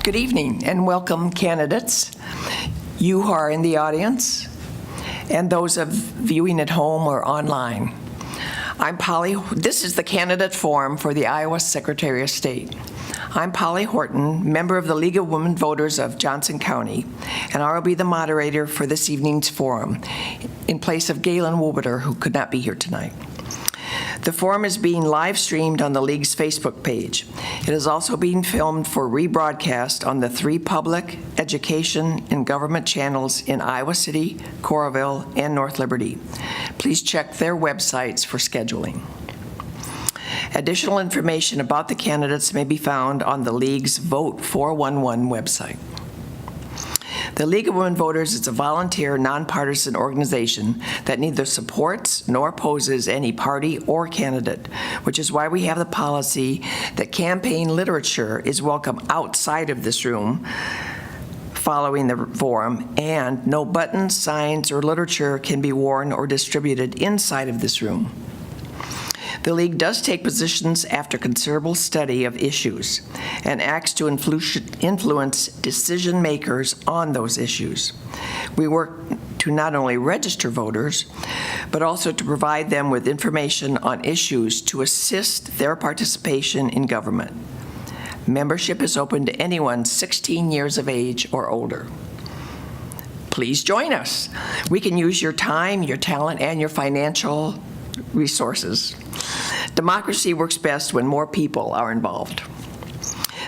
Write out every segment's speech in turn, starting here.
Good evening and welcome, candidates. You who are in the audience and those of viewing at home or online. This is the candidate forum for the Iowa Secretary of State. I'm Polly Horton, member of the League of Women Voters of Johnson County, and I will be the moderator for this evening's forum in place of Galen Wobiter, who could not be here tonight. The forum is being live streamed on the League's Facebook page. It is also being filmed for rebroadcast on the 3 public, education, and government channels in Iowa City, Coralville, and North Liberty. Please check their websites for scheduling. Additional information about the candidates may be found on the League's Vote 411 website. The League of Women Voters is a volunteer, nonpartisan organization that neither supports nor opposes any party or candidate, which is why we have the policy that campaign literature is welcome outside of this room following the forum, and no buttons, signs, or literature can be worn or distributed inside of this room. The League does take positions after considerable study of issues and acts to influence decision makers on those issues. We work to not only register voters, but also to provide them with information on issues to assist their participation in government. Membership is open to anyone 16 years of age or older. Please join us. We can use your time, your talent, and your financial resources. Democracy works best when more people are involved.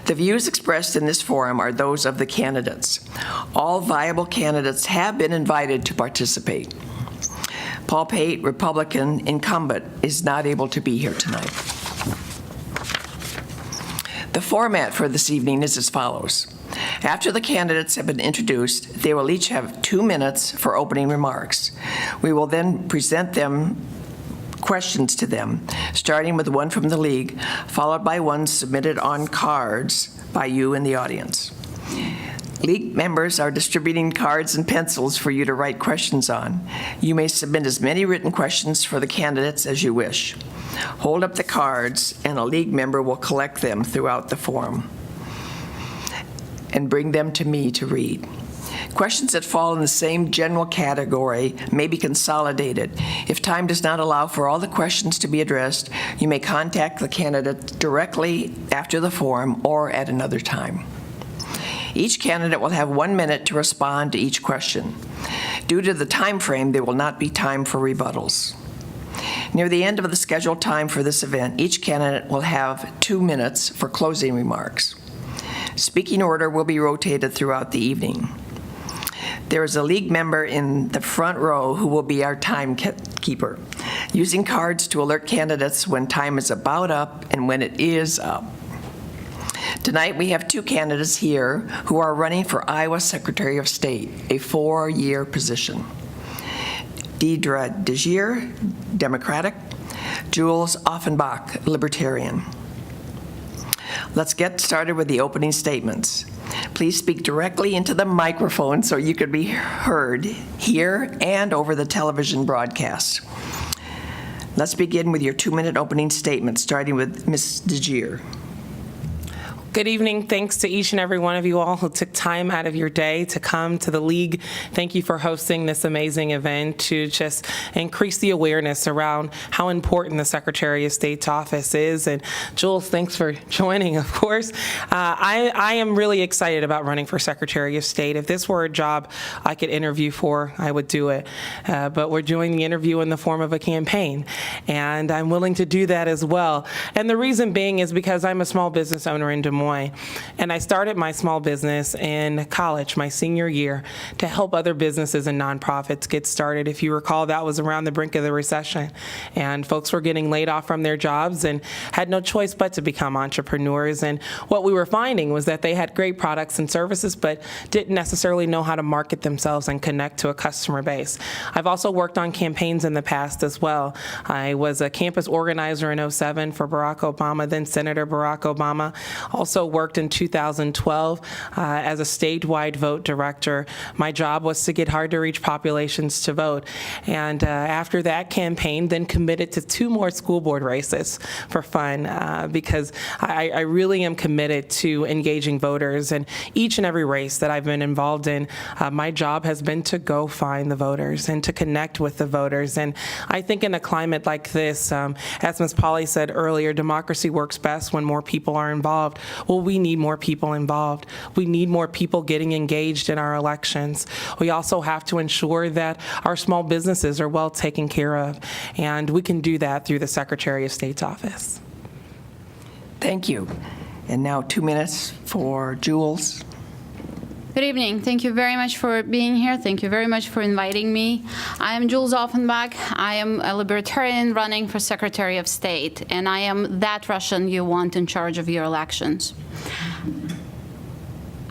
The views expressed in this forum are those of the candidates. All viable candidates have been invited to participate. Paul Pate, Republican incumbent, is not able to be here tonight. The format for this evening is as follows. After the candidates have been introduced, they will each have 2 minutes for opening remarks. We will then present questions to them, starting with one from the League, followed by one submitted on cards by you in the audience. League members are distributing cards and pencils for you to write questions on. You may submit as many written questions for the candidates as you wish. Hold up the cards, and a League member will collect them throughout the forum and bring them to me to read. Questions that fall in the same general category may be consolidated. If time does not allow for all the questions to be addressed, you may contact the candidate directly after the forum or at another time. Each candidate will have 1 minute to respond to each question. Due to the time frame, there will not be time for rebuttals. Near the end of the scheduled time for this event, each candidate will have 2 minutes for closing remarks. Speaking order will be rotated throughout the evening. There is a League member in the front row who will be our timekeeper, using cards to alert candidates when time is about up and when it is up. Tonight we have 2 candidates here who are running for Iowa Secretary of State, a 4-year position. Deidre DeGier, Democratic, Jules Offenbach, Libertarian. Let's get started with the opening statements. Please speak directly into the microphone so you can be heard here and over the television broadcast. Let's begin with your 2-minute opening statement, starting with Ms. DeGier. Good evening. Thanks to each and every one of you all who took time out of your day to come to the League. Thank you for hosting this amazing event to just increase the awareness around how important the Secretary of State's office is. And Jules, thanks for joining, of course. I am really excited about running for Secretary of State. If this were a job I could interview for, I would do it. But we're doing the interview in the form of a campaign, and I'm willing to do that as well. And the reason being is because I'm a small business owner in Des Moines. And I started my small business in college, my senior year, to help other businesses and nonprofits get started. If you recall, that was around the brink of the recession, and folks were getting laid off from their jobs and had no choice but to become entrepreneurs. And what we were finding was that they had great products and services, but didn't necessarily know how to market themselves and connect to a customer base. I've also worked on campaigns in the past as well. I was a campus organizer in '07 for Barack Obama, then Senator Barack Obama. Also also worked in 2012 as a statewide vote director. My job was to get hard-to-reach populations to vote. And after that campaign, then committed to 2 more school board races for fun because I really am committed to engaging voters. And each and every race that I've been involved in, my job has been to go find the voters and to connect with the voters. And I think in a climate like this, as Ms. Polly said earlier, democracy works best when more people are involved. Well, we need more people involved. We need more people getting engaged in our elections. We also have to ensure that our small businesses are well taken care of, and we can do that through the Secretary of State's office. Thank you. And now 2 minutes for Jules. Good evening. Thank you very much for being here. Thank you very much for inviting me. I am Jules Offenbach. I am a libertarian running for Secretary of State, and I am that Russian you want in charge of your elections.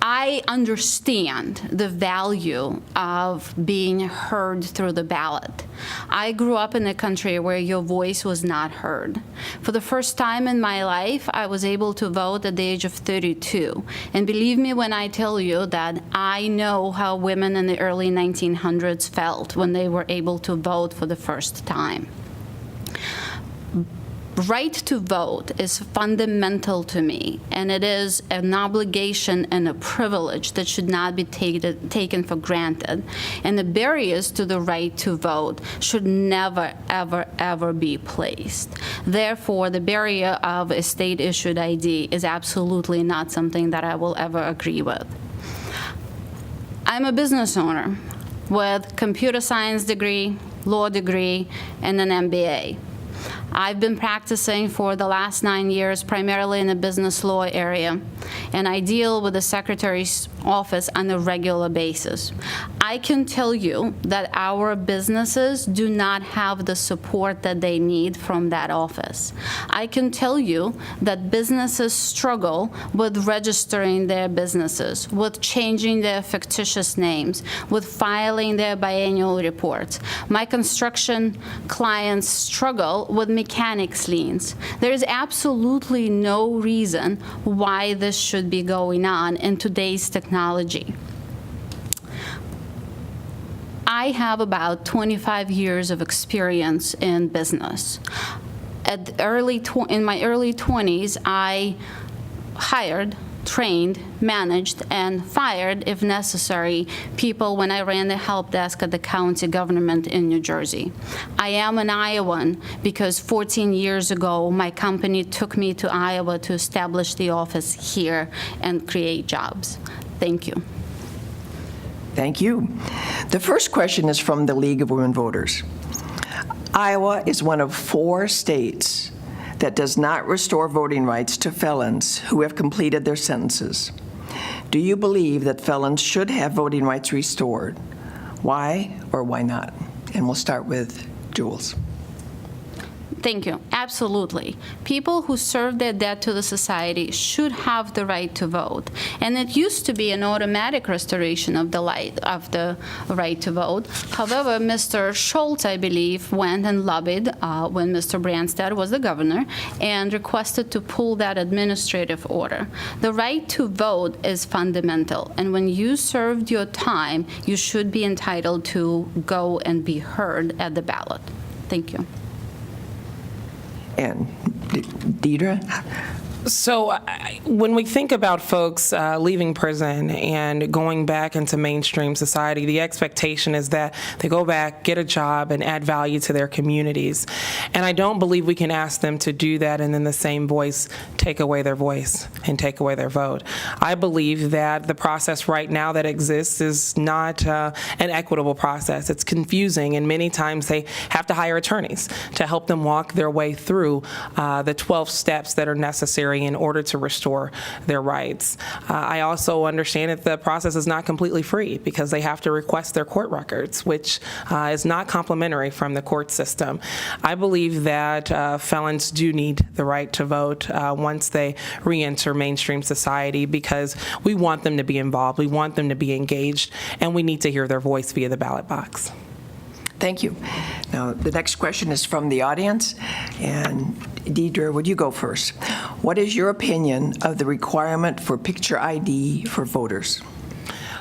I understand the value of being heard through the ballot. I grew up in a country where your voice was not heard. For the first time in my life, I was able to vote at the age of 32. And believe me when I tell you that I know how women in the early 1900s felt when they were able to vote for the first time. Right to vote is fundamental to me, and it is an obligation and a privilege that should not be taken for granted. And the barriers to the right to vote should never, ever, ever be placed. Therefore, the barrier of a state-issued ID is absolutely not something that I will ever agree with. I'm a business owner with computer science degree, law degree, and an MBA. I've been practicing for the last 9 years, primarily in the business law area, and I deal with the Secretary's office on a regular basis. I can tell you that our businesses do not have the support that they need from that office. I can tell you that businesses struggle with registering their businesses, with changing their fictitious names, with filing their biannual reports. My construction clients struggle with mechanics liens. There is absolutely no reason why this should be going on in today's technology. I have about 25 years of experience in business. In my early 20s, I hired, trained, managed, and fired, if necessary, people when I ran the help desk at the county government in New Jersey. I am an Iowan because 14 years ago, my company took me to Iowa to establish the office here and create jobs. Thank you. Thank you. The first question is from the League of Women Voters. Iowa is one of 4 states that does not restore voting rights to felons who have completed their sentences. Do you believe that felons should have voting rights restored? Why or why not? And we'll start with Jules. Thank you. Absolutely. People who serve their debt to the society should have the right to vote. And it used to be an automatic restoration of the right to vote. However, Mr. Schultz, I believe, went and lobbied when Mr. Branstad was the governor and requested to pull that administrative order. The right to vote is fundamental. And when you served your time, you should be entitled to go and be heard at the ballot. Thank you. And Deidre? So when we think about folks leaving prison and going back into mainstream society, the expectation is that they go back, get a job, and add value to their communities. And I don't believe we can ask them to do that and in the same voice take away their voice and take away their vote. I believe that the process right now that exists is not an equitable process. It's confusing, and many times they have to hire attorneys to help them walk their way through the 12 steps that are necessary in order to restore their rights. I also understand that the process is not completely free because they have to request their court records, which is not complimentary from the court system. I believe that felons do need the right to vote once they re-enter mainstream society because we want them to be involved, we want them to be engaged, and we need to hear their voice via the ballot box. Thank you. Now, the next question is from the audience, and Deidre, would you go first? What is your opinion of the requirement for picture ID for voters?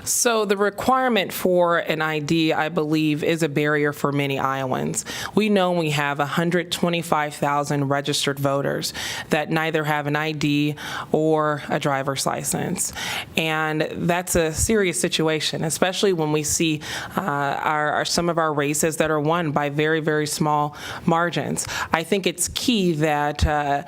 So the requirement for an ID, I believe, is a barrier for many Iowans. We know we have 125,000 registered voters that neither have an ID or a driver's license. And that's a serious situation, especially when we see some of our races that are won by very, very small margins. I think it's key that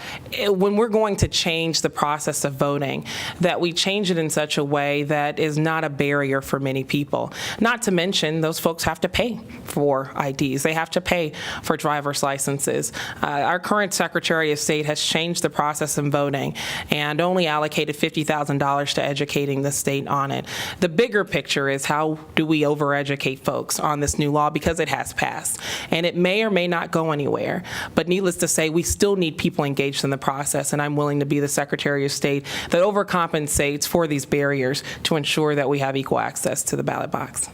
when we're going to change the process of voting, that we change it in such a way that is not a barrier for many people. Not to mention, those folks have to pay for IDs. They have to pay for driver's licenses. Our current Secretary of State has changed the process in voting and only allocated $50,000 to educating the state on it. The bigger picture is how do we overeducate folks on this new law, because it has passed. And it may or may not go anywhere. But needless to say, we still need people engaged in the process, and I'm willing to be the Secretary of State that overcompensates for these barriers to ensure that we have equal access to the ballot box.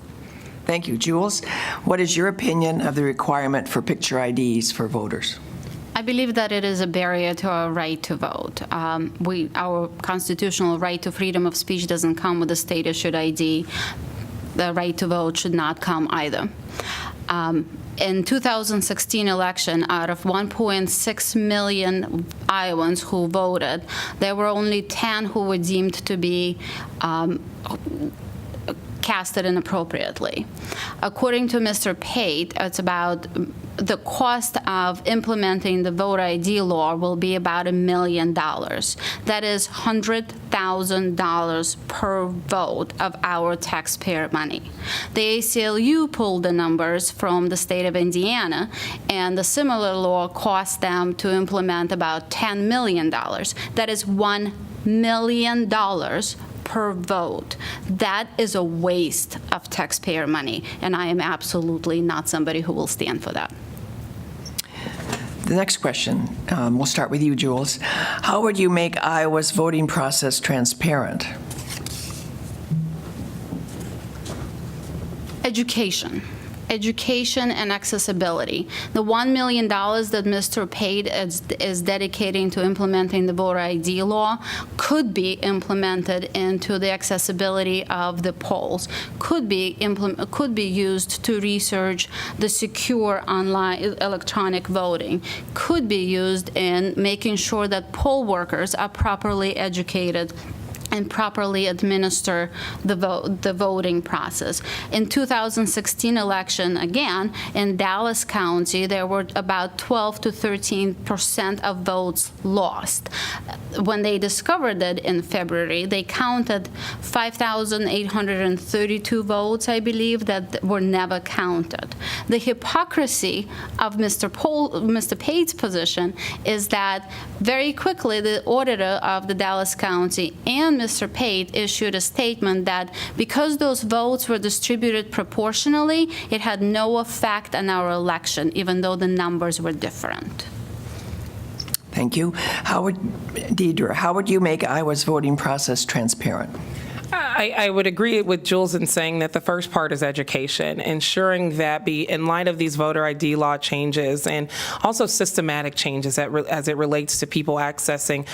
Thank you. Jules, what is your opinion of the requirement for picture IDs for voters? I believe that it is a barrier to our right to vote. Our constitutional right to freedom of speech doesn't come with a state-issued ID. The right to vote should not come either. In 2016 election, out of 1.6 million Iowans who voted, there were only 10 who were deemed to be casted inappropriately. According to Mr. Pate, it's about the cost of implementing the voter ID law will be about $1 million. That is $100,000 per vote of our taxpayer money. The ACLU pulled the numbers from the state of Indiana, and the similar law cost them to implement about $10 million. That is $1 million per vote. That is a waste of taxpayer money, and I am absolutely not somebody who will stand for that. The next question, we'll start with you, Jules. How would you make Iowa's voting process transparent? Education and accessibility. The $1 million that Mr. Pate is dedicating to implementing the voter ID law could be implemented into the accessibility of the polls, could be used to research the secure online electronic voting, could be used in making sure that poll workers are properly educated and properly administer the voting process. In 2016 election, again, in Dallas County, there were about 12 to 13% of votes lost. When they discovered it in February, they counted 5,832 votes, I believe, that were never counted. The hypocrisy of Mr. Pate's position is that very quickly the auditor of the Dallas County and Mr. Pate issued a statement that because those votes were distributed proportionally, it had no effect on our election, even though the numbers were different. Thank you. Deidre, how would you make Iowa's voting process transparent? I would agree with Jules in saying that the first part is education, ensuring that in light of these voter ID law changes and also systematic changes as it relates to people accessing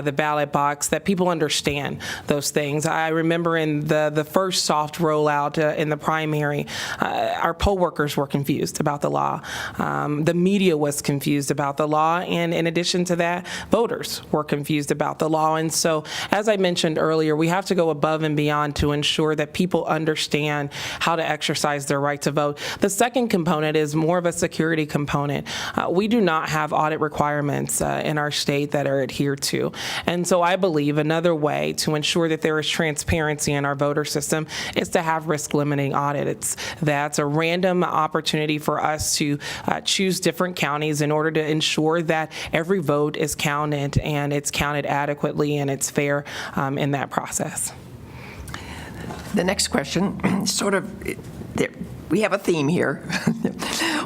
the ballot box, that people understand those things. I remember in the first soft rollout in the primary, our poll workers were confused about the law. The media was confused about the law, and in addition to that, voters were confused about the law. And so, as I mentioned earlier, we have to go above and beyond to ensure that people understand how to exercise their right to vote. The second component is more of a security component. We do not have audit requirements in our state that are adhered to. And so I believe another way to ensure that there is transparency in our voter system is to have risk-limiting audit. That's a random opportunity for us to choose different counties in order to ensure that every vote is counted and it's counted adequately and it's fair in that process. The next question, we have a theme here.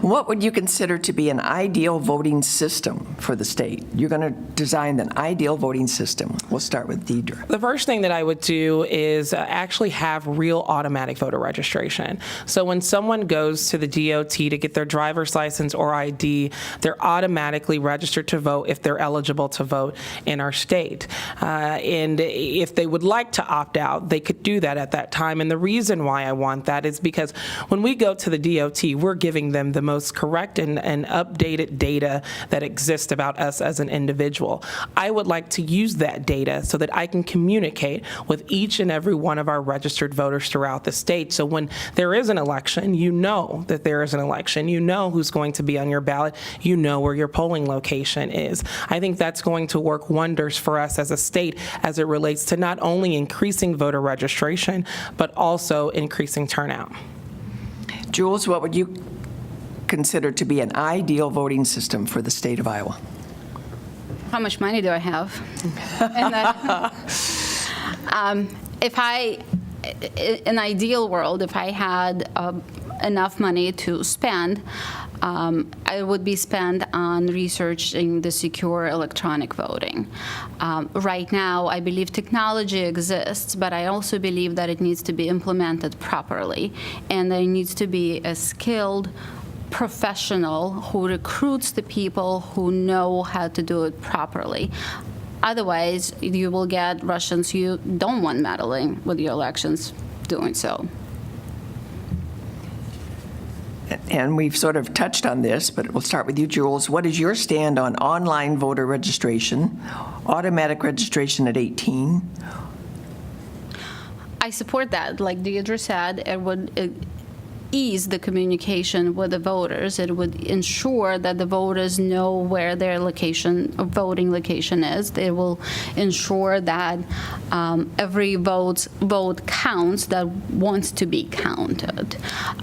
What would you consider to be an ideal voting system for the state? You're going to design an ideal voting system. We'll start with Deidre. The first thing that I would do is actually have real automatic voter registration. So when someone goes to the DOT to get their driver's license or ID, they're automatically registered to vote if they're eligible to vote in our state. And if they would like to opt out, they could do that at that time. And the reason why I want that is because when we go to the DOT, we're giving them the most correct and updated data that exists about us as an individual. I would like to use that data so that I can communicate with each and every one of our registered voters throughout the state. So when there is an election, you know that there is an election. You know who's going to be on your ballot. You know where your polling location is. I think that's going to work wonders for us as a state as it relates to not only increasing voter registration, but also increasing turnout. Jules, what would you consider to be an ideal voting system for the state of Iowa? How much money do I have? In an ideal world, if I had enough money to spend, I would be spent on researching the secure electronic voting. Right now, I believe technology exists, but I also believe that it needs to be implemented properly, and there needs to be a skilled professional who recruits the people who know how to do it properly. Otherwise, you will get Russians who don't want meddling with your elections doing so. And we've sort of touched on this, but we'll start with you, Jules. What is your stand on online voter registration, automatic registration at 18? I support that. Like Deidre said, it would ease the communication with the voters. It would ensure that the voters know where their voting location is. It will ensure that every vote counts that wants to be counted.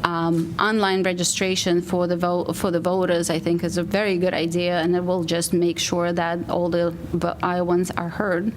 Online registration for the voters, I think, is a very good idea, and it will just make sure that all the Iowans are heard.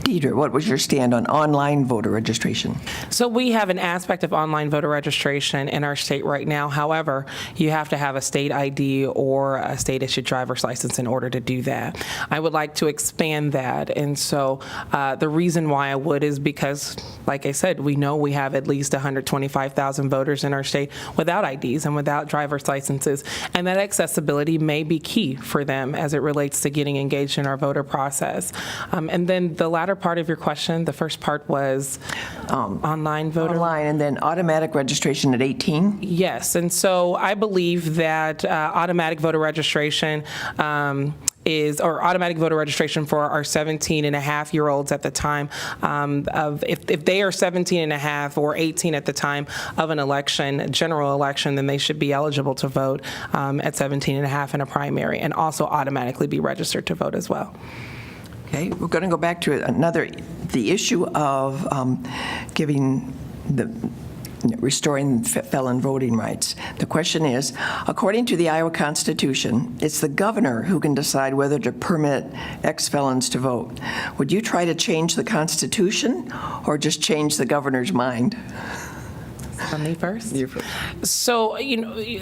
Deidre, what was your stand on online voter registration? So we have an aspect of online voter registration in our state right now. However, you have to have a state ID or a state-issued driver's license in order to do that. I would like to expand that. And so the reason why I would is because, like I said, we know we have at least 125,000 voters in our state without IDs and without driver's licenses. And that accessibility may be key for them as it relates to getting engaged in our voter process. And then the latter part of your question, the first part was online voter? Online, and then automatic registration at 18? Yes, and so I believe that automatic voter registration automatic voter registration for our 17-and-a-half-year-olds at the time if they are 17-and-a-half or 18 at the time of an election, a general election, then they should be eligible to vote at 17-and-a-half in a primary and also automatically be registered to vote as well. Okay, we're going to go back to the issue of restoring felon voting rights. The question is, according to the Iowa Constitution, it's the governor who can decide whether to permit ex-felons to vote. Would you try to change the Constitution or just change the governor's mind? Me first? You first. So,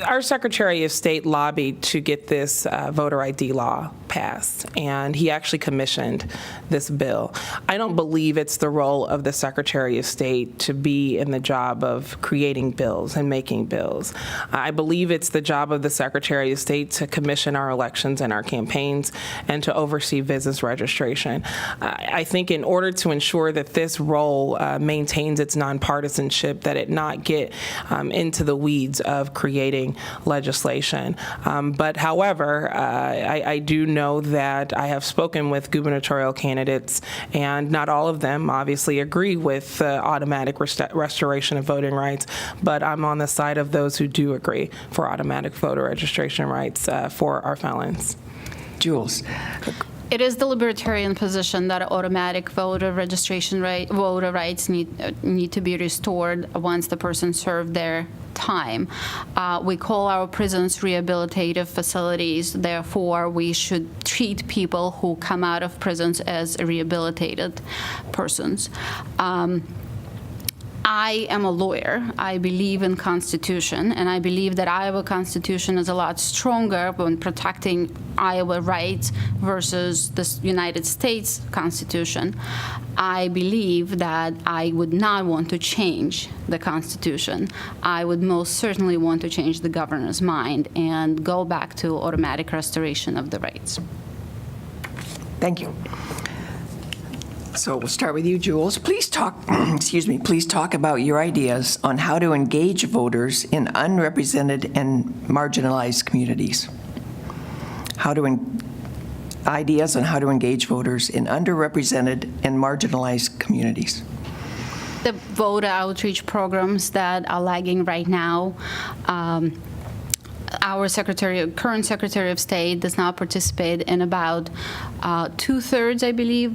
our Secretary of State lobbied to get this voter ID law passed, and he actually commissioned this bill. I don't believe it's the role of the Secretary of State to be in the job of creating bills and making bills. I believe it's the job of the Secretary of State to commission our elections and our campaigns and to oversee business registration. I think in order to ensure that this role maintains its nonpartisanship, that it not get into the weeds of creating legislation. But however, I do know that I have spoken with gubernatorial candidates, and not all of them obviously agree with automatic restoration of voting rights, but I'm on the side of those who do agree for automatic voter registration rights for our felons. Jules. It is the libertarian position that automatic voter registration voter rights need to be restored once the person served their time. We call our prisons rehabilitative facilities. Therefore, we should treat people who come out of prisons as rehabilitated persons. I am a lawyer. I believe in Constitution, and I believe that Iowa Constitution is a lot stronger when protecting Iowa rights versus the United States Constitution. I believe that I would not want to change the Constitution. I would most certainly want to change the governor's mind and go back to automatic restoration of the rights. Thank you. So we'll start with you, Jules. Please talk, please talk about your ideas on how to engage voters in unrepresented and marginalized communities. Ideas on how to engage voters in underrepresented and marginalized communities. The voter outreach programs that are lagging right now, our current Secretary of State does not participate in about 2/3, I believe,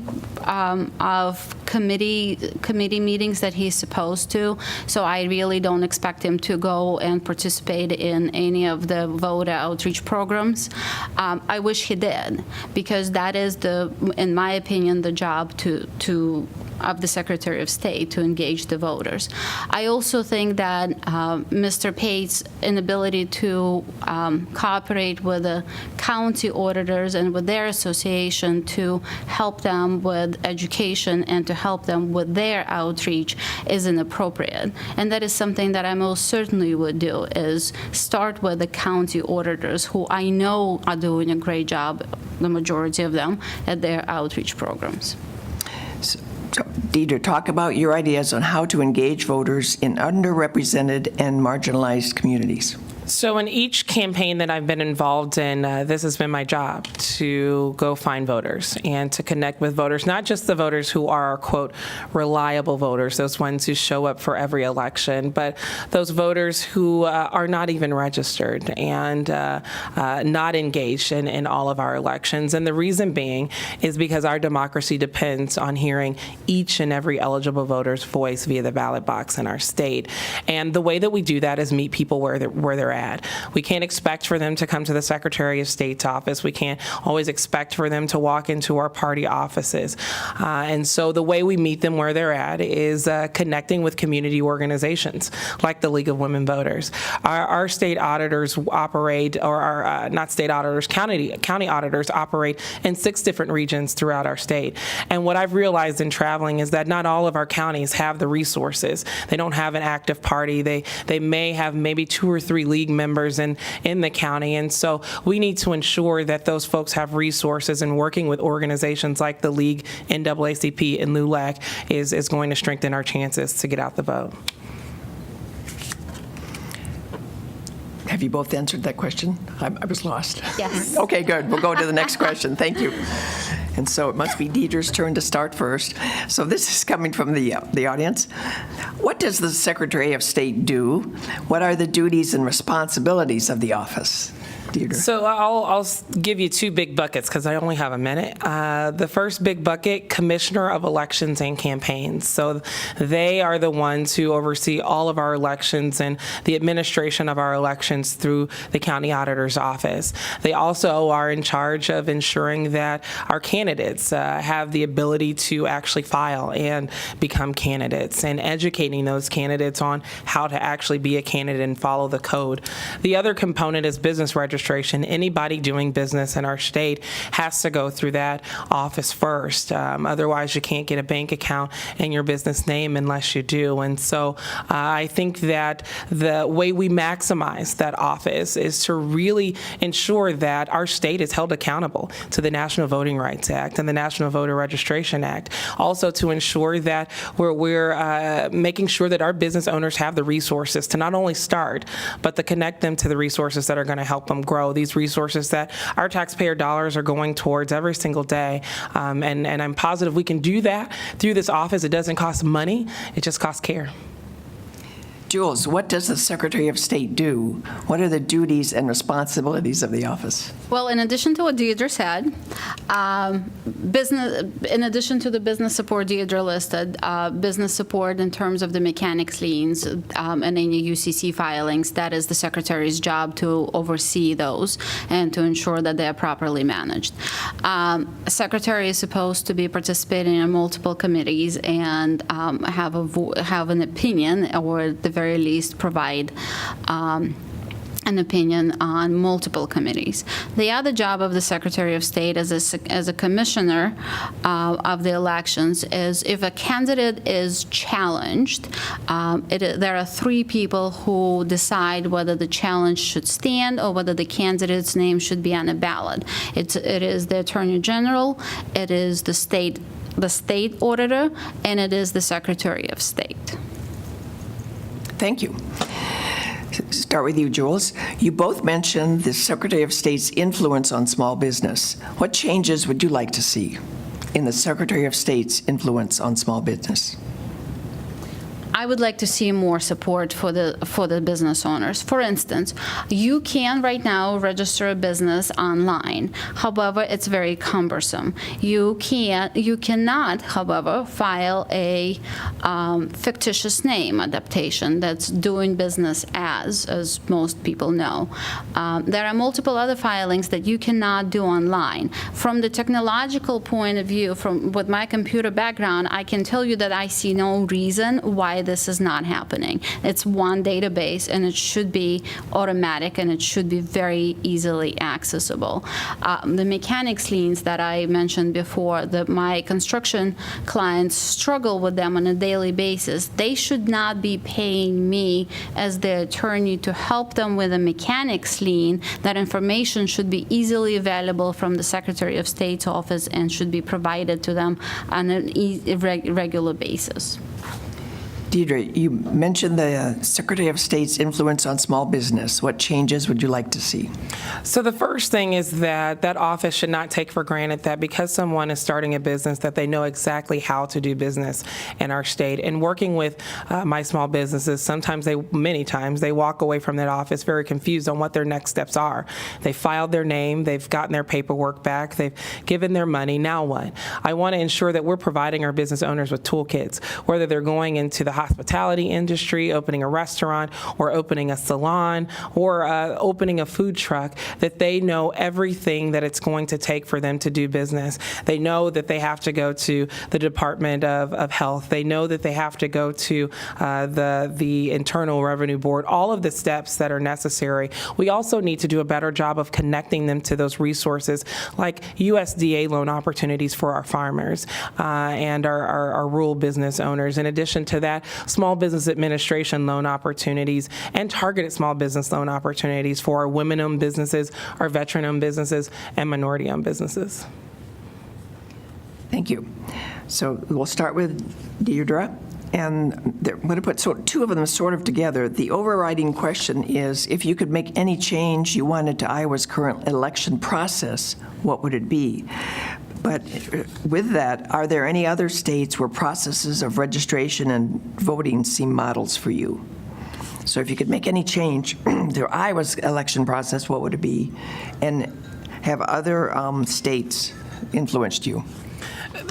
of committee meetings that he's supposed to. So I really don't expect him to go and participate in any of the voter outreach programs. I wish he did, because that is in my opinion, the job of the Secretary of State to engage the voters. I also think that Mr. Pate's inability to cooperate with the county auditors and with their association to help them with education and to help them with their outreach is inappropriate. And that is something that I most certainly would do, is start with the county auditors, who I know are doing a great job, the majority of them, at their outreach programs. So, Deidre, talk about your ideas on how to engage voters in underrepresented and marginalized communities. So in each campaign that I've been involved in, this has been my job, to go find voters and to connect with voters, not just the voters who are, quote, reliable voters, those ones who show up for every election, but those voters who are not even registered and not engaged in all of our elections. And the reason being is because our democracy depends on hearing each and every eligible voter's voice via the ballot box in our state. And the way that we do that is meet people where they're at. We can't expect for them to come to the Secretary of State's office. We can't always expect for them to walk into our party offices. And so the way we meet them where they're at is connecting with community organizations like the League of Women Voters. Our state auditors operate, or our not state auditors, county auditors operate in 6 different regions throughout our state. And what I've realized in traveling is that not all of our counties have the resources. They don't have an active party. They may have maybe 2 or 3 league members in the county. And so we need to ensure that those folks have resources, and working with organizations like the League, NAACP, and LULAC is going to strengthen our chances to get out the vote. Have you both answered that question? I was lost. Yes. Okay, good. We'll go to the next question. Thank you. And so it must be Deidre's turn to start first. So this is coming from the audience. What does the Secretary of State do? What are the duties and responsibilities of the office? Deidre. So I'll give you 2 big buckets because I only have a minute. The first big bucket, Commissioner of Elections and Campaigns. So they are the ones who oversee all of our elections and the administration of our elections through the county auditor's office. They also are in charge of ensuring that our candidates have the ability to actually file and become candidates, and educating those candidates on how to actually be a candidate and follow the code. The other component is business registration. Anybody doing business in our state has to go through that office first. Otherwise, you can't get a bank account in your business name unless you do. And so I think that the way we maximize that office is to really ensure that our state is held accountable to the National Voting Rights Act and the National Voter Registration Act. Also to ensure that we're making sure that our business owners have the resources to not only start, but to connect them to the resources that are going to help them grow, these resources that our taxpayer dollars are going towards every single day. And I'm positive we can do that through this office. It doesn't cost money, it just costs care. Jules, what does the Secretary of State do? What are the duties and responsibilities of the office? Well, in addition to what Deidre said, in addition to the business support Deidre listed, business support in terms of the mechanics liens and any UCC filings, that is the Secretary's job to oversee those and to ensure that they are properly managed. A Secretary is supposed to be participating in multiple committees and have an opinion, or at the very least provide an opinion on multiple committees. The other job of the Secretary of State as a commissioner of the elections is if a candidate is challenged, there are 3 people who decide whether the challenge should stand or whether the candidate's name should be on a ballot. It is the Attorney General, it is the state auditor, and it is the Secretary of State. Thank you. Start with you, Jules. You both mentioned the Secretary of State's influence on small business. What changes would you like to see in the Secretary of State's influence on small business? I would like to see more support for the business owners. For instance, you can right now register a business online. However, it's very cumbersome. You cannot, however, file a fictitious name adaptation that's doing business as most people know. There are multiple other filings that you cannot do online. From the technological point of view, with my computer background, I can tell you that I see no reason why this is not happening. It's one database, and it should be automatic, and it should be very easily accessible. The mechanics liens that I mentioned before, my construction clients struggle with them on a daily basis. They should not be paying me as their attorney to help them with a mechanics lien. That information should be easily available from the Secretary of State's office and should be provided to them on a regular basis. Deidre, you mentioned the Secretary of State's influence on small business. What changes would you like to see? So the first thing is that office should not take for granted that because someone is starting a business that they know exactly how to do business in our state. And working with my small businesses, many times they walk away from that office very confused on what their next steps are. They filed their name, they've gotten their paperwork back, they've given their money, now what? I want to ensure that we're providing our business owners with toolkits, whether they're going into the hospitality industry, opening a restaurant, or opening a salon, or opening a food truck, that they know everything that it's going to take for them to do business. They know that they have to go to the Department of Health. They know that they have to go to the Internal Revenue Board, all of the steps that are necessary. We also need to do a better job of connecting them to those resources like USDA loan opportunities for our farmers and our rural business owners. In addition to that, Small Business Administration loan opportunities and targeted small business loan opportunities for our women-owned businesses, our veteran-owned businesses, and minority-owned businesses. Thank you. So we'll start with Deirdre, and I'm going to put two of them sort of together. The overriding question is, if you could make any change you wanted to Iowa's current election process, what would it be? But with that, are there any other states where processes of registration and voting seem models for you? So if you could make any change to Iowa's election process, what would it be? And have other states influenced you?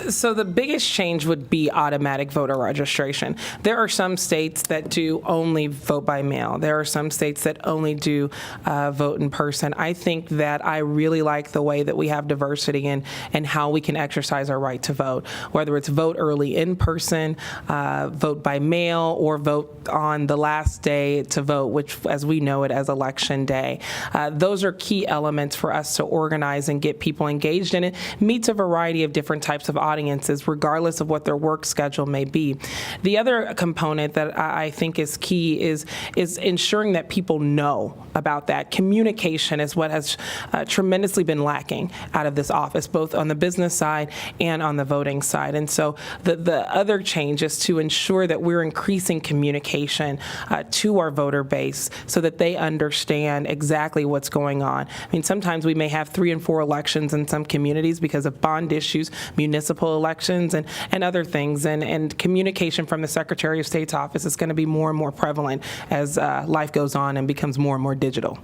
So the biggest change would be automatic voter registration. There are some states that do only vote by mail. There are some states that only do vote in person. I think that I really like the way that we have diversity in how we can exercise our right to vote, whether it's vote early in person, vote by mail, or vote on the last day to vote, which as we know it as Election Day. Those are key elements for us to organize and get people engaged in. It meets a variety of different types of audiences, regardless of what their work schedule may be. The other component that I think is key is ensuring that people know about that. Communication is what has tremendously been lacking out of this office, both on the business side and on the voting side. And so the other change is to ensure that we're increasing communication to our voter base so that they understand exactly what's going on. I mean, sometimes we may have 3 and 4 elections in some communities because of bond issues, municipal municipal elections and other things. And communication from the Secretary of State's office is going to be more and more prevalent as life goes on and becomes more and more digital.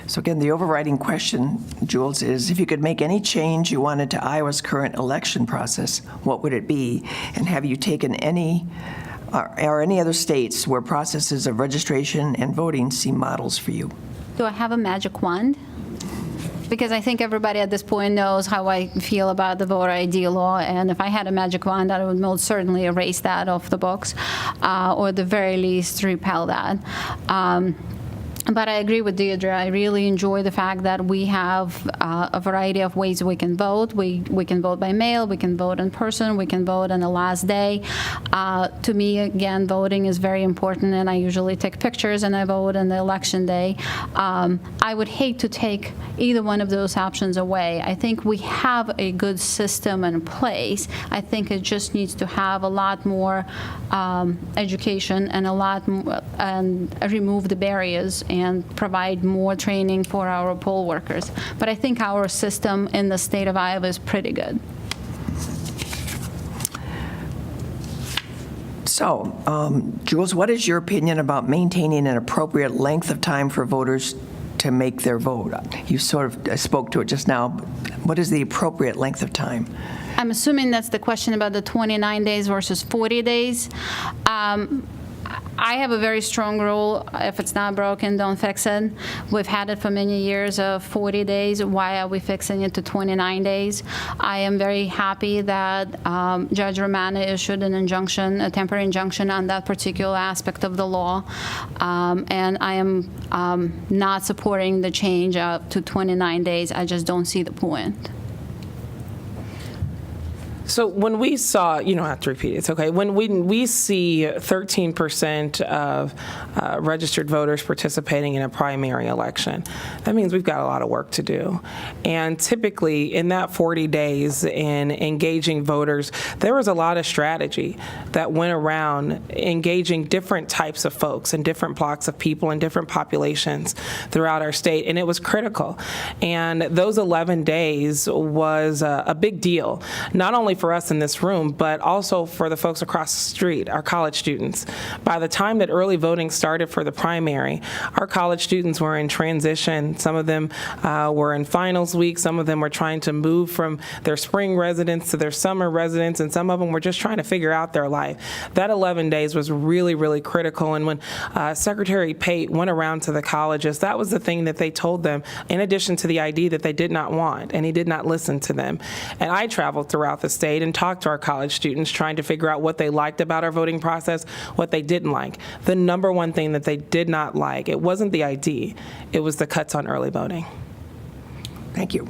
So again, the overriding question, Jules, is if you could make any change you wanted to Iowa's current election process, what would it be? And have you taken any, or any other states where processes of registration and voting seem models for you? Do I have a magic wand? Because I think everybody at this point knows how I feel about the voter ID law, and if I had a magic wand, I would most certainly erase that off the books, or at the very least repel that. But I agree with Deirdre. I really enjoy the fact that we have a variety of ways we can vote. We can vote by mail, we can vote in person, we can vote on the last day. To me, again, voting is very important, and I usually take pictures and I vote on the election day. I would hate to take either one of those options away. I think we have a good system in place. I think it just needs to have a lot more education and a lot more, and remove the barriers and provide more training for our poll workers. But I think our system in the state of Iowa is pretty good. So, Jules, what is your opinion about maintaining an appropriate length of time for voters to make their vote? You sort of spoke to it just now. But what is the appropriate length of time? I'm assuming that's the question about the 29 days versus 40 days. I have a very strong rule: if it's not broken, don't fix it. We've had it for many years of 40 days. Why are we fixing it to 29 days? I am very happy that Judge Romano issued an injunction, a temporary injunction on that particular aspect of the law. And I am not supporting the change up to 29 days. I just don't see the point. So when we saw, you don't have to repeat it, it's okay. When we see 13% of registered voters participating in a primary election, that means we've got a lot of work to do. And typically in that 40 days in engaging voters, there was a lot of strategy that went around engaging different types of folks and different blocks of people and different populations throughout our state, and it was critical. And those 11 days was a big deal, not only for us in this room, but also for the folks across the street, our college students. By the time that early voting started for the primary, our college students were in transition. Some of them were in finals week. Some of them were trying to move from their spring residence to their summer residence, and some of them were just trying to figure out their life. That 11 days was really, really critical. And when Secretary Pate went around to the colleges, that was the thing that they told them, in addition to the ID that they did not want, and he did not listen to them. And I traveled throughout the state and talked to our college students, trying to figure out what they liked about our voting process, what they didn't like. The number one thing that they did not like, it wasn't the ID, it was the cuts on early voting. Thank you.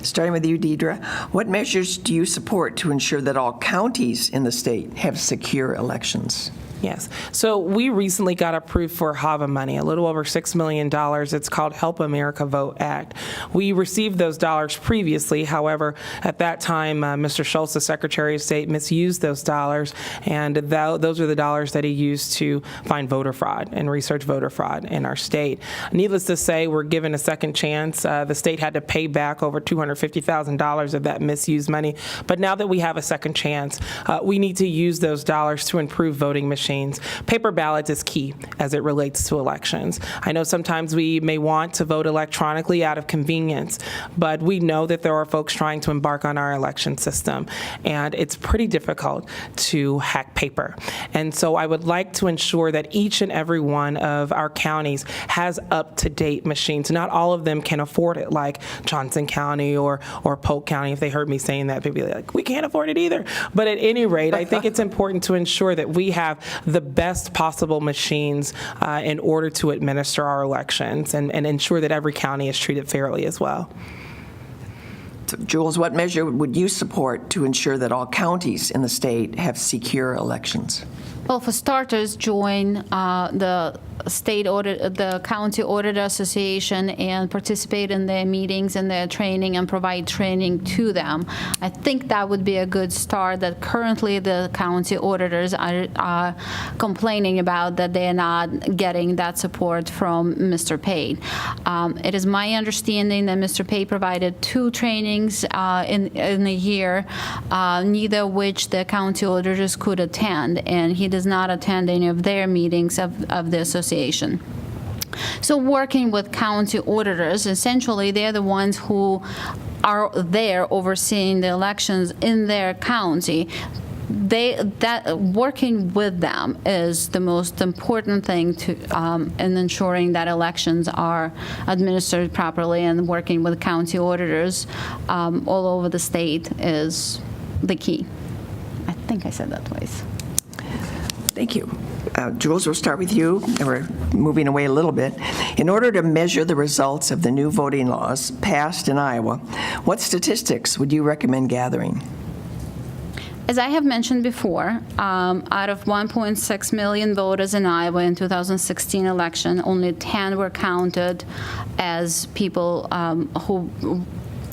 Starting with you, Deidre, what measures do you support to ensure that all counties in the state have secure elections? Yes. So we recently got approved for HAVA money, a little over $6 million. It's called Help America Vote Act. We received those dollars previously. However, at that time, Mr. Schultz, the Secretary of State, misused those dollars, and those are the dollars that he used to find voter fraud and research voter fraud in our state. Needless to say, we're given a second chance. The state had to pay back over $250,000 of that misused money. But now that we have a second chance, we need to use those dollars to improve voting machines. Paper ballots is key as it relates to elections. I know sometimes we may want to vote electronically out of convenience, but we know that there are folks trying to embark on our election system, and it's pretty difficult to hack paper. And so I would like to ensure that each and every one of our counties has up-to-date machines. Not all of them can afford it, like Johnson County or Polk County. If they heard me saying that, they'd be like, we can't afford it either. But at any rate, I think it's important to ensure that we have the best possible machines in order to administer our elections and ensure that every county is treated fairly as well. So, Jules, what measure would you support to ensure that all counties in the state have secure elections? Well, for starters, join the County Auditor Association and participate in their meetings and their training and provide training to them. I think that would be a good start. That currently the county auditors are complaining about that they're not getting that support from Mr. Pate. It is my understanding that Mr. Pate provided 2 trainings in a year, neither of which the county auditors could attend, and he does not attend any of their meetings of the association. So working with county auditors, essentially they're the ones who are there overseeing the elections in their county. Working with them is the most important thing in ensuring that elections are administered properly, and working with county auditors all over the state is the key. I think I said that twice. Thank you. Jules, we'll start with you. We're moving away a little bit. In order to measure the results of the new voting laws passed in Iowa, what statistics would you recommend gathering? As I have mentioned before, out of 1.6 million voters in Iowa in 2016 election, only 10 were counted as people who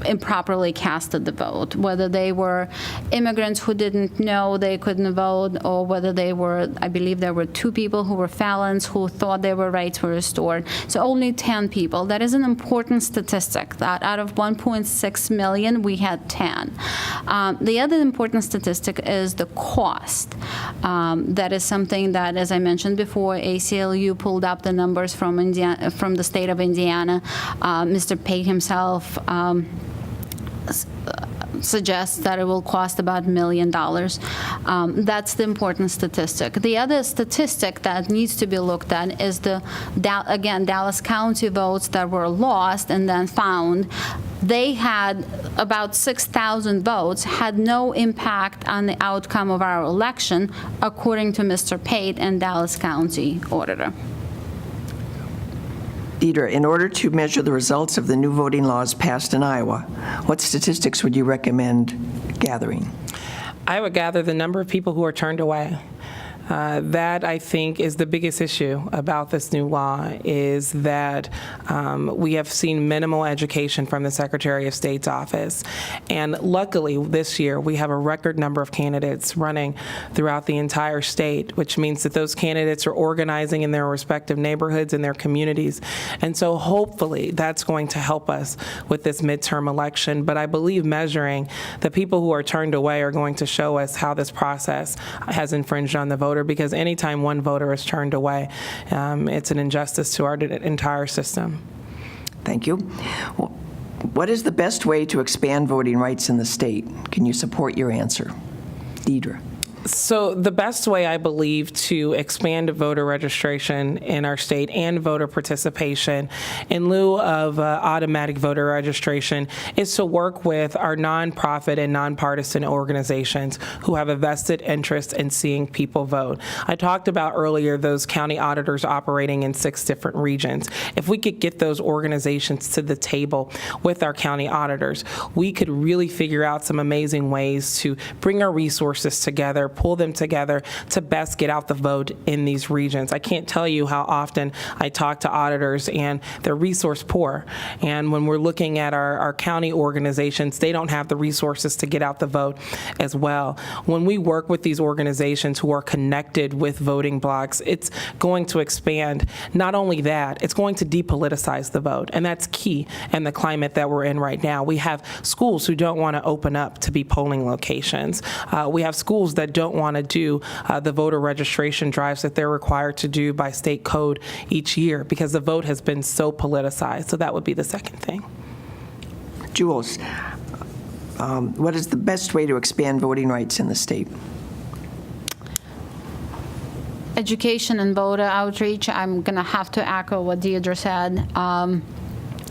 improperly casted the vote, whether they were immigrants who didn't know they couldn't vote, or whether they were, I believe there were 2 people who were felons who thought their rights were restored. So only 10 people. That is an important statistic, that out of 1.6 million, we had 10. The other important statistic is the cost. That is something that, as I mentioned before, ACLU pulled up the numbers from Indiana, from the state of Indiana. Mr. Pate himself suggests that it will cost about $1 million. That's the important statistic. The other statistic that needs to be looked at is again, Dallas County votes that were lost and then found. They had about 6,000 votes, had no impact on the outcome of our election, according to Mr. Pate and Dallas County Auditor. Deidre, in order to measure the results of the new voting laws passed in Iowa, what statistics would you recommend gathering? I would gather the number of people who are turned away. That, I think, is the biggest issue about this new law, is that we have seen minimal education from the Secretary of State's office. And luckily, this year, we have a record number of candidates running throughout the entire state, which means that those candidates are organizing in their respective neighborhoods and their communities. And so hopefully, that's going to help us with this midterm election. But I believe measuring the people who are turned away are going to show us how this process has infringed on the voter, because anytime one voter is turned away, it's an injustice to our entire system. Thank you. Well, what is the best way to expand voting rights in the state? Can you support your answer? Deidre. So the best way, I believe, to expand voter registration in our state and voter participation in lieu of automatic voter registration is to work with our nonprofit and nonpartisan organizations who have a vested interest in seeing people vote. I talked about earlier those county auditors operating in 6 different regions. If we could get those organizations to the table with our county auditors, we could really figure out some amazing ways to bring our resources together, pull them together to best get out the vote in these regions. I can't tell you how often I talk to auditors and they're resource poor. And when we're looking at our county organizations, they don't have the resources to get out the vote as well. When we work with these organizations who are connected with voting blocks, it's going to expand. Not only that, it's going to depoliticize the vote. And that's key in the climate that we're in right now. We have schools who don't want to open up to be polling locations. We have schools that don't want to do the voter registration drives that they're required to do by state code each year because the vote has been so politicized. So that would be the second thing. Jules, what is the best way to expand voting rights in the state? Education and voter outreach. I'm going to have to echo what Deidre said.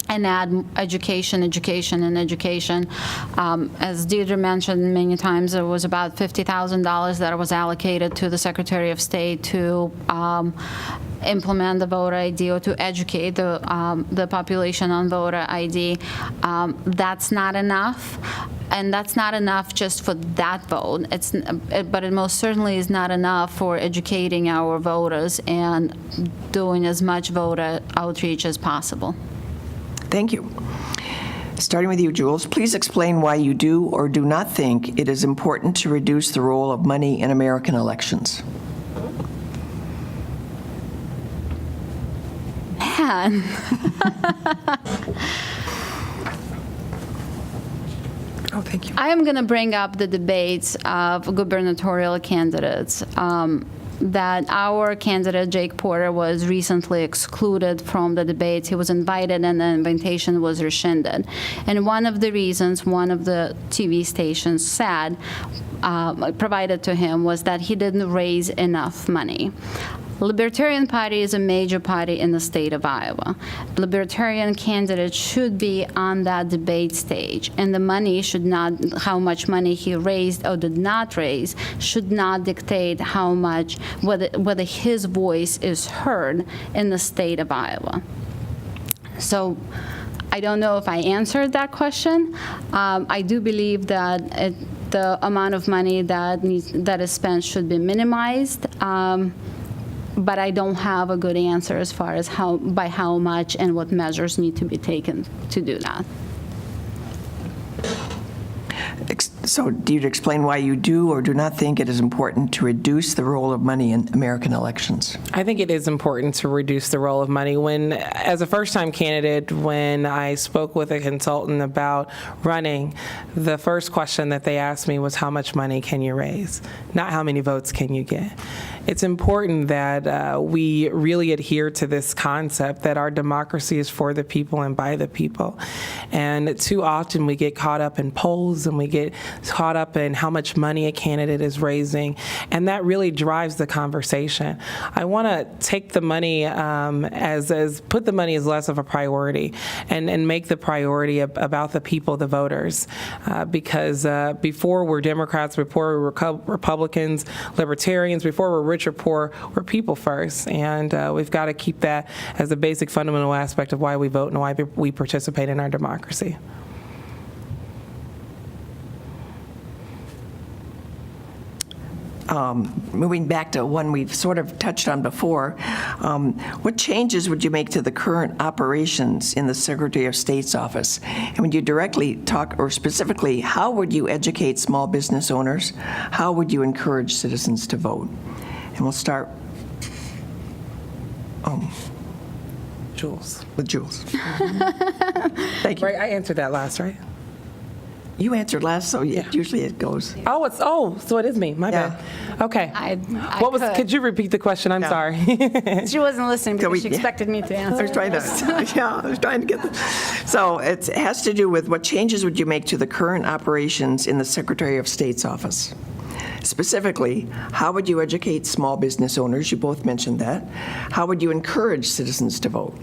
And add education. As Deidre mentioned many times, there was about $50,000 that was allocated to the Secretary of State to implement the voter ID or to educate the population on voter ID. That's not enough. And that's not enough just for that vote. But it most certainly is not enough for educating our voters and doing as much voter outreach as possible. Thank you. Starting with you, Jules, please explain why you do or do not think it is important to reduce the role of money in American elections. Man. Oh, thank you. I am going to bring up the debates of gubernatorial candidates. That our candidate, Jake Porter, was recently excluded from the debates. He was invited and the invitation was rescinded. And one of the reasons one of the TV stations said, provided to him, was that he didn't raise enough money. Libertarian Party is a major party in the state of Iowa. Libertarian candidates should be on that debate stage, and the money should not, how much money he raised or did not raise, should not dictate how much, whether his voice is heard in the state of Iowa. So I don't know if I answered that question. I do believe that the amount of money that is spent should be minimized. But I don't have a good answer as far as by how much and what measures need to be taken to do that. So do you explain why you do or do not think it is important to reduce the role of money in American elections? I think it is important to reduce the role of money. As a first-time candidate, when I spoke with a consultant about running, the first question that they asked me was, how much money can you raise? Not how many votes can you get? It's important that we really adhere to this concept that our democracy is for the people and by the people. And too often we get caught up in polls and we get caught up in how much money a candidate is raising, and that really drives the conversation. I want to take the money put the money as less of a priority and make the priority about the people, the voters, because before we're Democrats, before we're Republicans, Libertarians, before we're rich or poor, we're people first, and we've got to keep that as a basic fundamental aspect of why we vote and why we participate in our democracy. Moving back to one we've sort of touched on before, what changes would you make to the current operations in the Secretary of State's office? And would you directly talk, or specifically, how would you educate small business owners? How would you encourage citizens to vote? And we'll start Jules. with Jules. Thank you. Right, I answered that last, right? You answered last, so usually it goes. So it is me. My bad. Okay. Could you repeat the question? I'm sorry. She wasn't listening because she expected me to answer. I was trying to get So it has to do with what changes would you make to the current operations in the Secretary of State's office? Specifically, how would you educate small business owners? You both mentioned that. How would you encourage citizens to vote?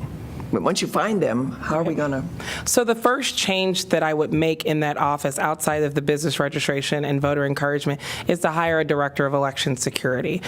But once you find them, how are we going to? So the first change that I would make in that office outside of the business registration and voter encouragement is to hire a director of election security,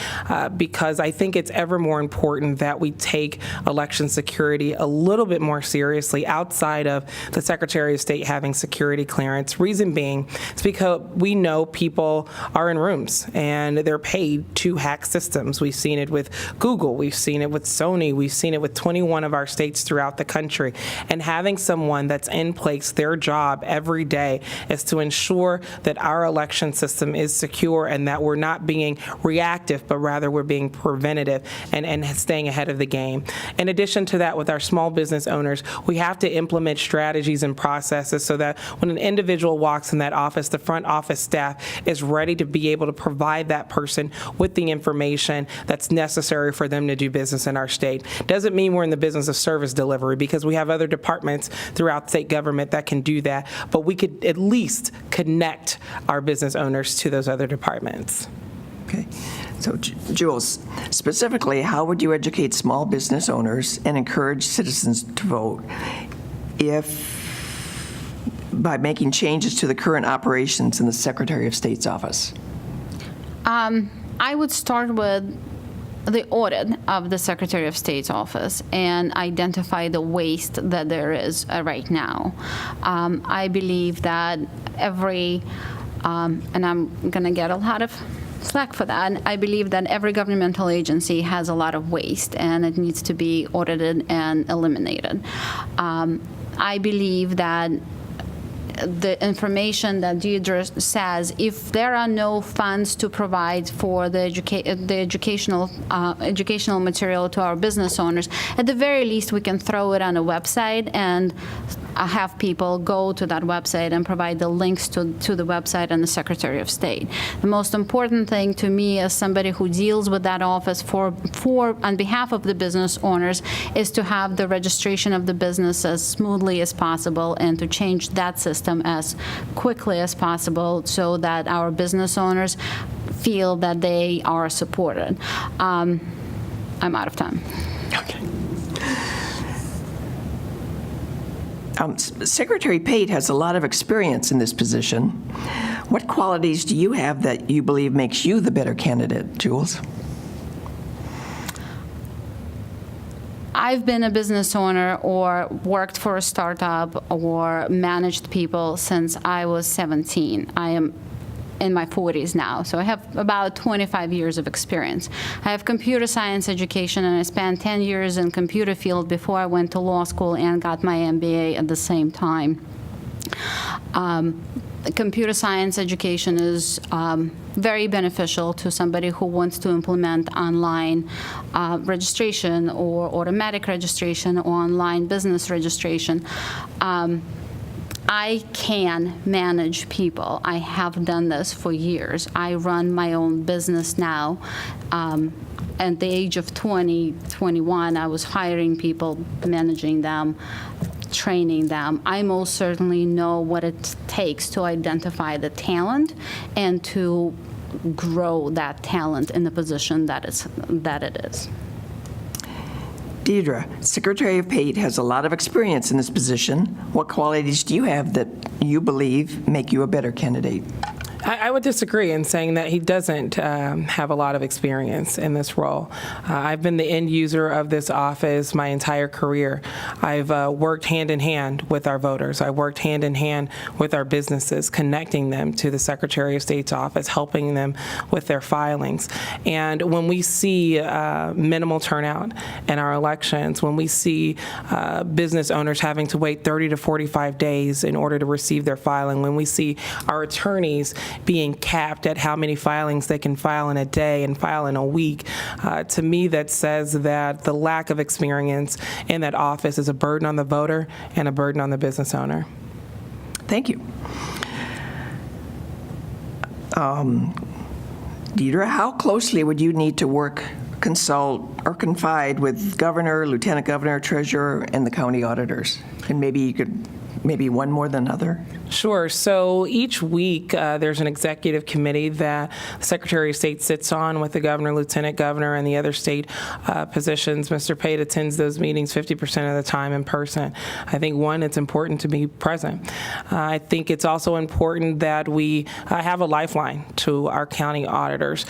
because I think it's ever more important that we take election security a little bit more seriously outside of the Secretary of State having security clearance. Reason being, it's because we know people are in rooms and they're paid to hack systems. We've seen it with Google, we've seen it with Sony, we've seen it with 21 of our states throughout the country. And having someone that's in place, their job every day is to ensure that our election system is secure and that we're not being reactive, but rather we're being preventative and staying ahead of the game. In addition to that, with our small business owners, we have to implement strategies and processes so that when an individual walks in that office, the front office staff is ready to be able to provide that person with the information that's necessary for them to do business in our state. Doesn't mean we're in the business of service delivery, because we have other departments throughout state government that can do that, but we could at least connect our business owners to those other departments. Okay. So, Jules, specifically, how would you educate small business owners and encourage citizens to vote by making changes to the current operations in the Secretary of State's office? I would start with the audit of the Secretary of State's office and identify the waste that there is right now. I believe that and I'm going to get a lot of slack for that. I believe that every governmental agency has a lot of waste, and it needs to be audited and eliminated. I believe that the information that Deirdre says, if there are no funds to provide for the educational material to our business owners, at the very least we can throw it on a website and have people go to that website and provide the links to the website and the Secretary of State. The most important thing to me as somebody who deals with that office on behalf of the business owners is to have the registration of the business as smoothly as possible and to change that system as quickly as possible so that our business owners feel that they are supported. I'm out of time. Okay. Secretary Pate has a lot of experience in this position. What qualities do you have that you believe makes you the better candidate, Jules? I've been a business owner or worked for a startup or managed people since I was 17. I am in my 40s now, so I have about 25 years of experience. I have computer science education, and I spent 10 years in computer field before I went to law school and got my MBA at the same time. Computer science education is very beneficial to somebody who wants to implement online registration or automatic registration or online business registration. I can manage people. I have done this for years. I run my own business now. At the age of 20, 21, I was hiring people, managing them, training them. I most certainly know what it takes to identify the talent and to grow that talent in the position that it is. Deirdre, Secretary of Pate has a lot of experience in this position. What qualities do you have that you believe make you a better candidate? I would disagree in saying that he doesn't have a lot of experience in this role. I've been the end user of this office my entire career. I've worked hand in hand with our voters. I worked hand in hand with our businesses, connecting them to the Secretary of State's office, helping them with their filings. And when we see minimal turnout in our elections, when we see business owners having to wait 30 to 45 days in order to receive their filing, when we see our attorneys being capped at how many filings they can file in a day and file in a week, to me that says that the lack of experience in that office is a burden on the voter and a burden on the business owner. Thank you. Deirdre, how closely would you need to consult, or confide with governor, lieutenant governor, treasurer, and the county auditors? And maybe one more than other? Sure. So each week there's an executive committee that the Secretary of State sits on with the governor, lieutenant governor, and the other state positions. Mr. Pate attends those meetings 50% of the time in person. I think, one, it's important to be present. I think it's also important that we have a lifeline to our county auditors.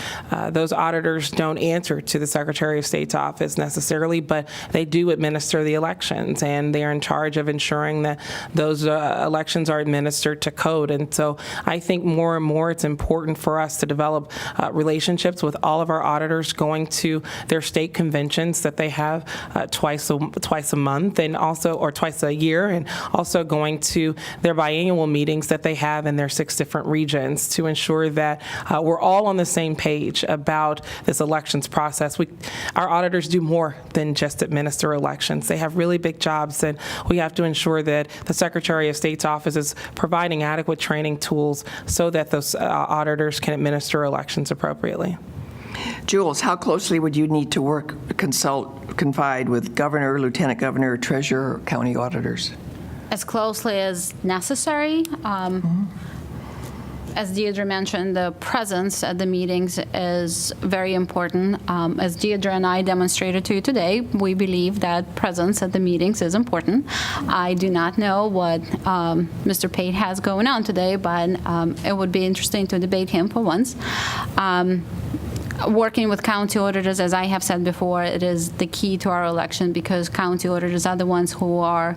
Those auditors don't answer to the Secretary of State's office necessarily, but they do administer the elections, and they're in charge of ensuring that those elections are administered to code. And so I think more and more it's important for us to develop relationships with all of our auditors, going to their state conventions that they have twice a month, and also, or twice a year, and also going to their biannual meetings that they have in their 6 different regions to ensure that we're all on the same page about this elections process. Our auditors do more than just administer elections. They have really big jobs, and we have to ensure that the Secretary of State's office is providing adequate training tools so that those auditors can administer elections appropriately. Jules, how closely would you need to confide with governor, lieutenant governor, treasurer, county auditors? As closely as necessary. As Deirdre mentioned, the presence at the meetings is very important. As Deirdre and I demonstrated to you today, we believe that presence at the meetings is important. I do not know what Mr. Pate has going on today, but it would be interesting to debate him for once. Working with county auditors, as I have said before, it is the key to our election because county auditors are the ones who are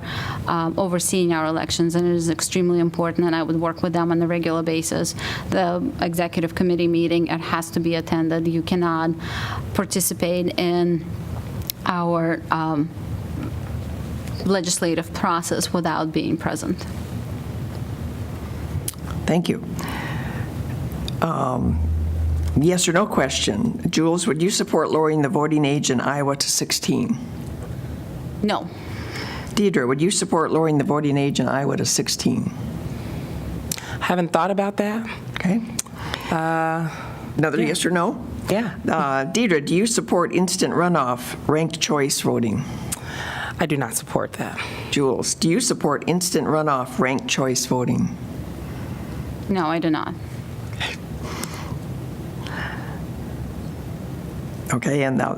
overseeing our elections, and it is extremely important, and I would work with them on a regular basis. The executive committee meeting, it has to be attended. You cannot participate in our legislative process without being present. Thank you. Yes or no question. Jules, would you support lowering the voting age in Iowa to 16? No. Deidre, would you support lowering the voting age in Iowa to 16? Haven't thought about that. Okay. Another yes or no? Yeah. Deidre, do you support instant runoff, ranked choice voting? I do not support that. Jules, do you support instant runoff, ranked choice voting? No, I do not. Okay, and now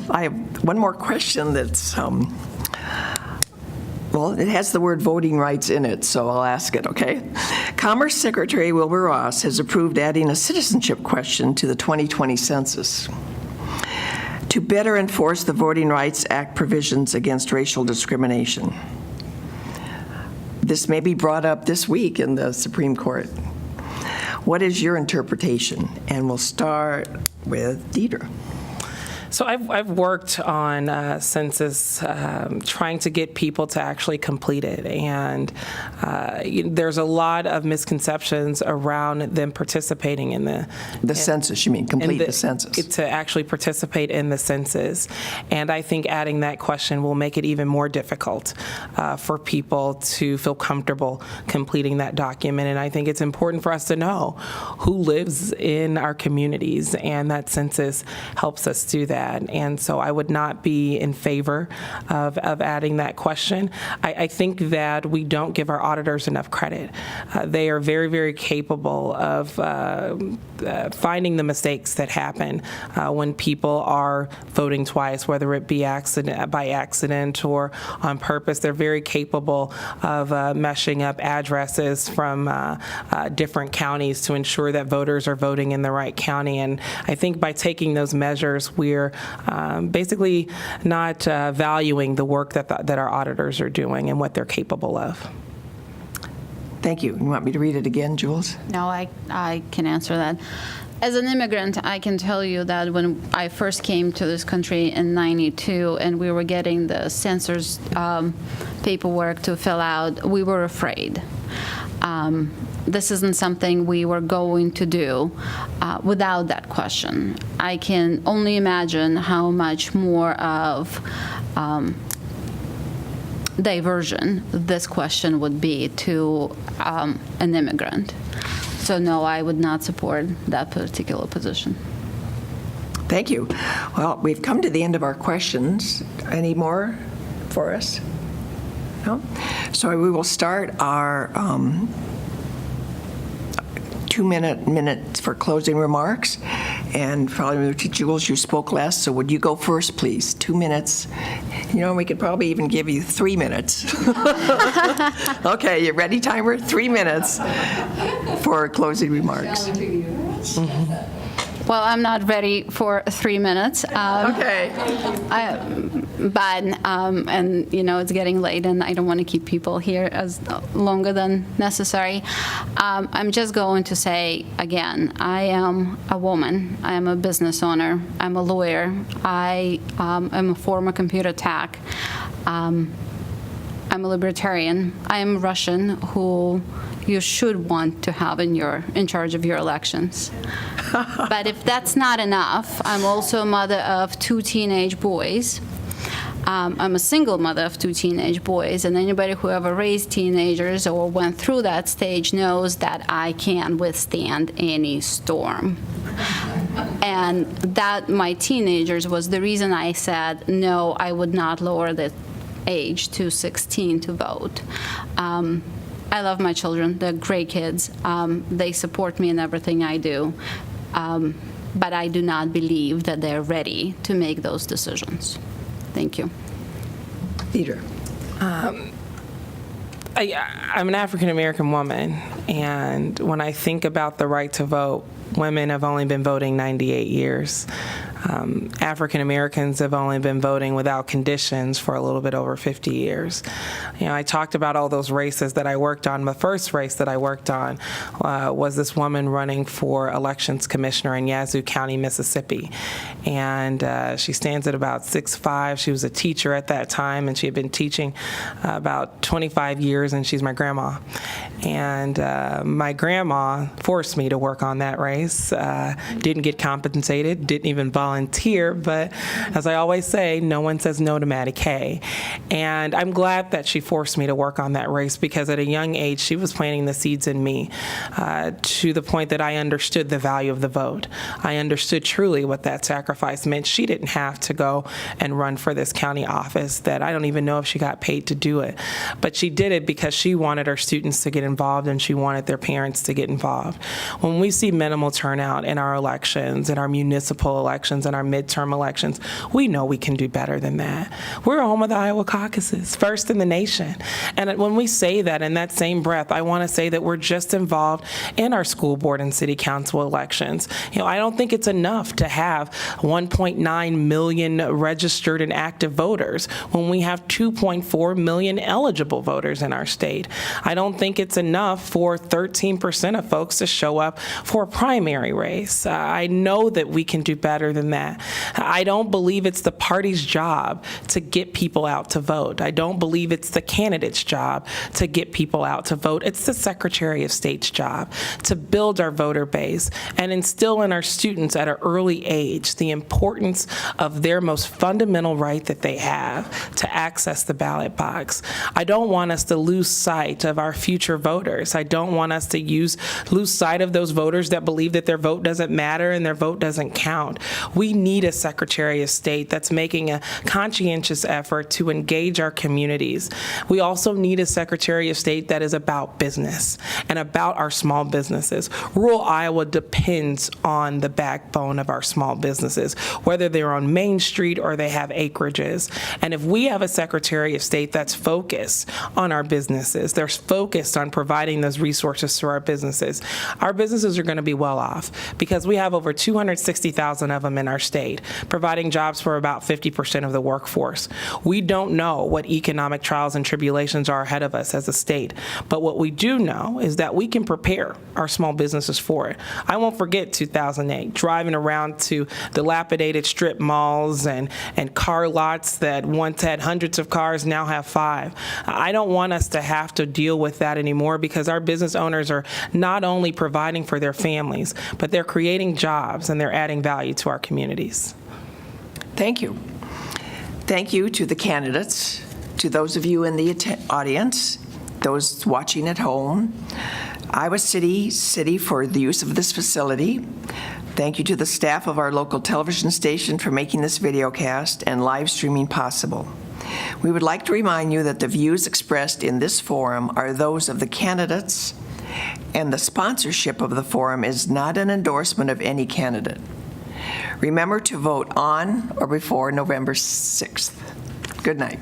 I have one more question that's, well, it has the word voting rights in it, so I'll ask it, okay? Commerce Secretary Wilbur Ross has approved adding a citizenship question to the 2020 census to better enforce the Voting Rights Act provisions against racial discrimination. This may be brought up this week in the Supreme Court. What is your interpretation? And we'll start with Deidre. So I've worked on census, trying to get people to actually complete it, and there's a lot of misconceptions around them participating in the census. You mean complete the census? To actually participate in the census, and I think adding that question will make it even more difficult for people to feel comfortable completing that document. And I think it's important for us to know who lives in our communities, and that census helps us do that. And so I would not be in favor of adding that question. I think that we don't give our auditors enough credit. They are very, very capable of finding the mistakes that happen when people are voting twice, whether it be by accident or on purpose. They're very capable of meshing up addresses from different counties to ensure that voters are voting in the right county. And I think by taking those measures, we're basically not valuing the work that our auditors are doing and what they're capable of. Thank you. You want me to read it again, Jules? No, I can answer that. As an immigrant, I can tell you that when I first came to this country in '92 and we were getting the census paperwork to fill out, we were afraid. This isn't something we were going to do without that question. I can only imagine how much more of diversion this question would be to an immigrant. So no, I would not support that particular position. Thank you. Well, we've come to the end of our questions. Any more for us? No? So we will start our 2 minutes for closing remarks. And probably, Jules, you spoke last, so would you go first, please? 2 minutes. You know, we could probably even give you 3 minutes. Okay, you ready, timer? 3 minutes for closing remarks. Well, I'm not ready for 3 minutes. Okay. And you know, it's getting late, and I don't want to keep people here as longer than necessary. I'm just going to say again, I am a woman. I am a business owner. I'm a lawyer. I am a former computer tech. I'm a libertarian. I am Russian, who you should want to have in charge of your elections. But if that's not enough, I'm also a mother of 2 teenage boys. I'm a single mother of 2 teenage boys, and anybody who ever raised teenagers or went through that stage knows that I can withstand any storm. And that, my teenagers, was the reason I said, no, I would not lower the age to 16 to vote. I love my children. They're great kids. They support me in everything I do. But I do not believe that they're ready to make those decisions. Thank you. Peter. I'm an African-American woman, and when I think about the right to vote, women have only been voting 98 years. African Americans have only been voting without conditions for a little bit over 50 years. I talked about all those races that I worked on. The first race that I worked on was this woman running for elections commissioner in Yazoo County, Mississippi. And she stands at about 6'5". She was a teacher at that time, and she had been teaching about 25 years, and she's my grandma. And my grandma forced me to work on that race. Didn't get compensated, didn't even volunteer, but as I always say, no one says no to Maddie Kay. And I'm glad that she forced me to work on that race, because at a young age, she was planting the seeds in me to the point that I understood the value of the vote. I understood truly what that sacrifice meant. She didn't have to go and run for this county office that I don't even know if she got paid to do it. But she did it because she wanted her students to get involved, and she wanted their parents to get involved. When we see minimal turnout in our elections, in our municipal elections, in our midterm elections, we know we can do better than that. We're home of the Iowa caucuses, first in the nation. And when we say that, in that same breath, I want to say that we're just involved in our school board and city council elections. I don't think it's enough to have 1.9 million registered and active voters when we have 2.4 million eligible voters in our state. I don't think it's enough for 13% of folks to show up for a primary race. I know that we can do better than that. I don't believe it's the party's job to get people out to vote. I don't believe it's the candidate's job to get people out to vote. It's the Secretary of State's job to build our voter base and instill in our students at an early age the importance of their most fundamental right that they have to access the ballot box. I don't want us to lose sight of our future voters. I don't want us to lose sight of those voters that believe that their vote doesn't matter and their vote doesn't count. We need a Secretary of State that's making a conscientious effort to engage our communities. We also need a Secretary of State that is about business and about our small businesses. Rural Iowa depends on the backbone of our small businesses, whether they're on Main Street or they have acreages. And if we have a Secretary of State that's focused on our businesses, they're focused on providing those resources to our businesses are going to be well off, because we have over 260,000 of them in our state, providing jobs for about 50% of the workforce. We don't know what economic trials and tribulations are ahead of us as a state, but what we do know is that we can prepare our small businesses for it. I won't forget 2008, driving around to dilapidated strip malls and car lots that once had hundreds of cars now have 5. I don't want us to have to deal with that anymore, because our business owners are not only providing for their families, but they're creating jobs and they're adding value to our communities. Thank you. Thank you to the candidates, to those of you in the audience, those watching at home, Iowa City for the use of this facility. Thank you to the staff of our local television station for making this videocast and live streaming possible. We would like to remind you that the views expressed in this forum are those of the candidates, and the sponsorship of the forum is not an endorsement of any candidate. Remember to vote on or before November 6th. Good night.